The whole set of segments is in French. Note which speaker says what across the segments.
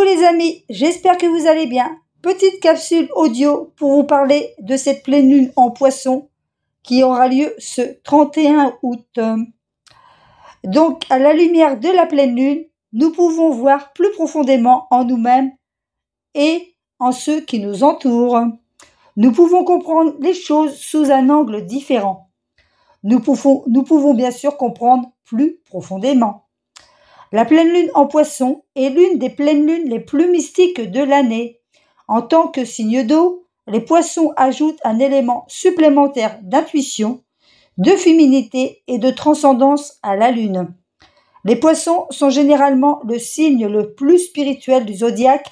Speaker 1: les amis, j'espère que vous allez bien. Petite capsule audio pour vous parler de cette pleine lune en Poisson qui aura lieu ce 31 août. Donc, à la lumière de la pleine lune, nous pouvons voir plus profondément en nous-mêmes et en ceux qui nous entourent. Nous pouvons comprendre les choses sous un angle différent. Nous pouvons bien sûr comprendre plus profondément. La pleine lune en Poisson est l'une des pleines lunes les plus mystiques de l'année. En tant que signe d'eau, les Poissons ajoutent un élément supplémentaire d'intuition, de féminité et de transcendance à la lune. Les Poissons sont généralement le signe le plus spirituel du zodiaque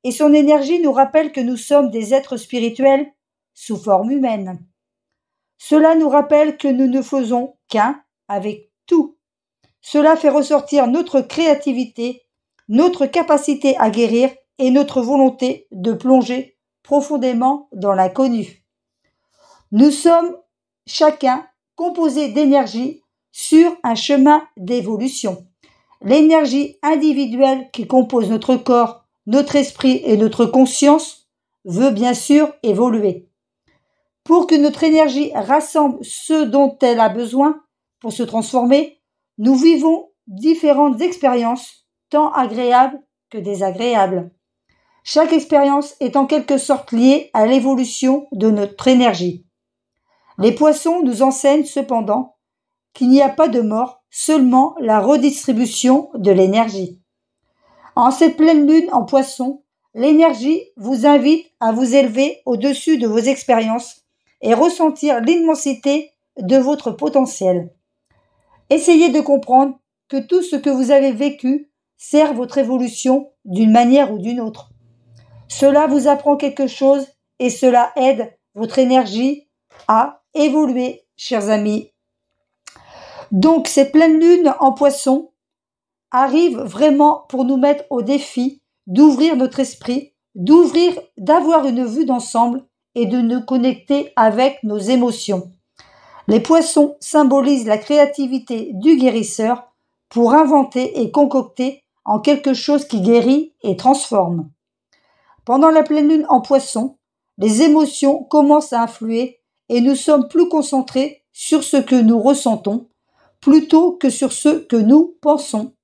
Speaker 1: et son énergie nous rappelle que nous sommes des êtres spirituels sous forme humaine. Cela nous rappelle que nous ne faisons qu'un avec tout. Cela fait ressortir notre créativité, notre capacité à guérir et notre volonté de plonger profondément dans l'inconnu. Nous sommes chacun composés d'énergie sur un chemin d'évolution. L'énergie individuelle qui compose notre corps, notre esprit et notre conscience veut bien sûr évoluer. Pour que notre énergie rassemble ce dont elle a besoin pour se transformer, nous vivons différentes expériences, tant agréables que désagréables. Chaque expérience est en quelque sorte liée à l'évolution de notre énergie. Les Poissons nous enseignent cependant qu'il n'y a pas de mort, seulement la redistribution de l'énergie. En cette pleine lune en Poisson, l'énergie vous invite à vous élever au-dessus de vos expériences et ressentir l'immensité de votre potentiel. Essayez de comprendre que tout ce que vous avez vécu sert votre évolution d'une manière ou d'une autre. Cela vous apprend quelque chose et cela aide votre énergie à évoluer, chers amis. Donc, cette pleine lune en Poisson arrive vraiment pour nous mettre au défi d'ouvrir notre esprit, d'avoir une vue d'ensemble et de nous connecter avec nos émotions. Les Poissons symbolisent la créativité du guérisseur pour inventer et concocter en quelque chose qui guérit et transforme. Pendant la pleine lune en Poisson, les émotions commencent à influer et nous sommes plus concentrés sur ce que nous ressentons plutôt que sur ce que nous pensons.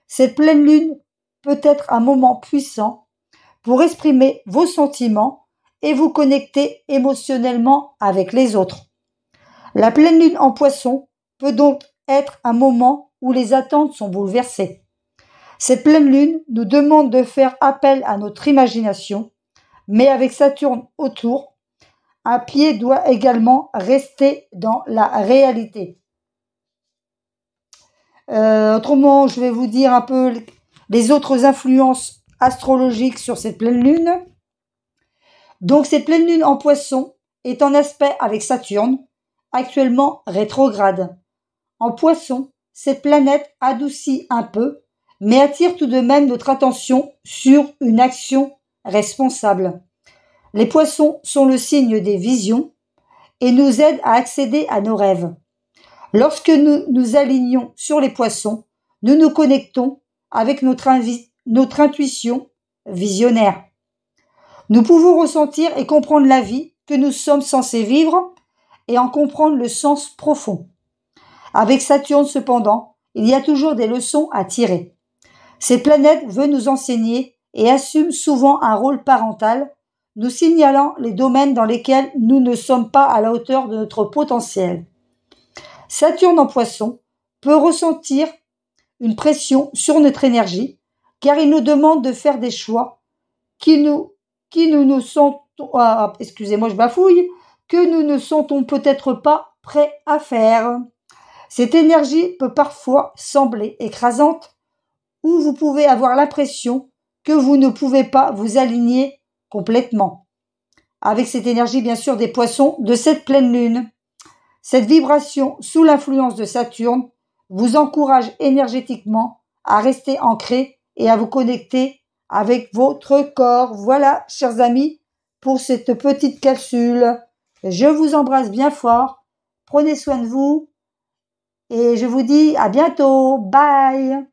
Speaker 1: Cette pleine lune peut être un moment puissant pour exprimer vos sentiments et vous connecter émotionnellement avec les autres. La pleine lune en Poisson peut donc être un moment où les attentes sont bouleversées. Cette pleine lune nous demande de faire appel à notre imagination, mais avec Saturne autour, un pied doit également rester dans la réalité. Autrement, je vais vous dire un peu les autres influences astrologiques sur cette pleine lune. Donc, cette pleine lune en Poisson est en aspect avec Saturne, actuellement rétrograde. En Poisson, cette planète adoucit un peu, mais attire tout de même notre attention sur une action responsable. Les Poissons sont le signe des visions et nous aident à accéder à nos rêves. Lorsque nous nous alignons sur les Poissons, nous nous connectons avec notre intuition visionnaire. Nous pouvons ressentir et comprendre la vie que nous sommes censés vivre et en comprendre le sens profond. Avec Saturne, cependant, il y a toujours des leçons à tirer. Cette planète veut nous enseigner et assume souvent un rôle parental, nous signalant les domaines dans lesquels nous ne sommes pas à la hauteur de notre potentiel. Saturne en Poisson peut ressentir une pression sur notre énergie, car il nous demande de faire des choix que nous ne sentons peut-être pas prêts à faire. Cette énergie peut parfois sembler écrasante ou vous pouvez avoir l'impression que vous ne pouvez pas vous aligner complètement. Avec cette énergie, bien sûr, des Poissons de cette pleine lune. Cette vibration sous l'influence de Saturne vous encourage énergétiquement à rester ancré et à vous connecter avec votre corps. Voilà, chers amis, pour cette petite capsule. Je vous embrasse bien fort. Prenez soin de vous et je vous dis à bientôt. Bye!